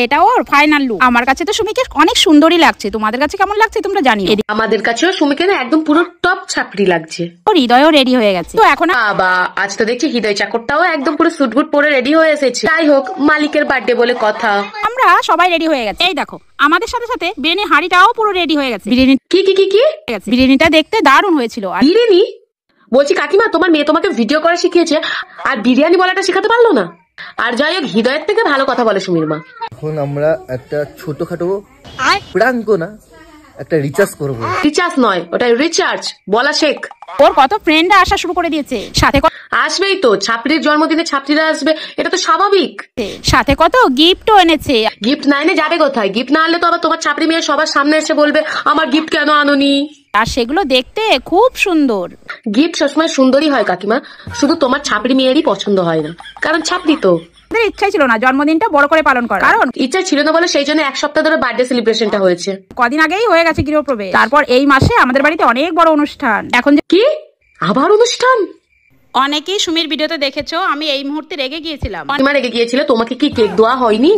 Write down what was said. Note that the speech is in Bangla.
এটা ওর ফাইনাল লুক। আমার কাছে তো সুমিকে অনেক সুন্দরই লাগছে, তোমাদের কাছে কেমন লাগছে তোমরা জানিও। আমাদের কাছেও সুমিকে না একদম পুরো টপ ছাপড়ি লাগছে। ওর হৃদয়ও রেডি হয়ে গেছে। তো এখন বাবা আজ তো দেখছি হৃদয় চাকরটাও একদম পুরো সুটবুট পরে রেডি হয়ে এসেছে। যাই হোক মালিকের বার্থডে বলে কথা, আমরা সবাই রেডি হয়ে গেছে। এই দেখো আমাদের সাথে সাথে বিরিয়ানির হাঁড়িটাও পুরো রেডি হয়ে গেছে। বিরিয়ানি কি কি কি কি বিরিয়ানিটা দেখতে দারুণ হয়েছিল। আর বিরিয়ানি বলছি কাকিমা, তোমার মেয়ে তোমাকে ভিডিও করা শিখিয়েছে আর বিরিয়ানি বলাটা শেখাতে পারলো না? আর যাই হোক হৃদয়ের থেকে ভালো কথা বলে সুমির মা। এখন আমরা একটা ছোটখাটো প্রাঙ্ক না, একটা রিচার্জ করবো। রিচার্জ নয়, ওটা রিচার্জ বলা শেখ। ওর কত ফ্রেন্ডরা আসা শুরু করে দিয়েছে, সাথে আসবেই তো, ছাপড়ির জন্মদিনে ছাপড়িরা আসবে, এটা তো স্বাভাবিক। সাথে কত গিফটও এনেছে। গিফট না এনে যাবে কোথায়? গিফট না আনলে তো আবার তোমার ছাপড়ি মেয়ে সবার সামনে এসে বলবে আমার গিফট কেন আনোনি। আর সেগুলো দেখতে খুব সুন্দর। গিফট সবসময় সুন্দরই হয় কাকিমা, শুধু তোমার ছাপড়ি মেয়েরই পছন্দ হয় না, কারণ ছাপড়ি তো। আমাদের ইচ্ছাই ছিল না জন্মদিনটা বড় করে পালন করার, কারণ ইচ্ছা ছিল না বলে সেই জন্য এক সপ্তাহ ধরে বার্থডে সেলিব্রেশনটা হয়েছে। কদিন আগেই হয়ে গেছে গৃহপ্রবেশ, তারপর এই মাসে আমাদের বাড়িতে অনেক বড় অনুষ্ঠান। এখন কি আবার অনুষ্ঠান? অনেকেই সুমির ভিডিওতে দেখেছো, আমি এই মুহূর্তে রেগে গিয়েছিলাম। কাকিমা রেগে গিয়েছিল, তোমাকে কি কেক দেওয়া হয়নি?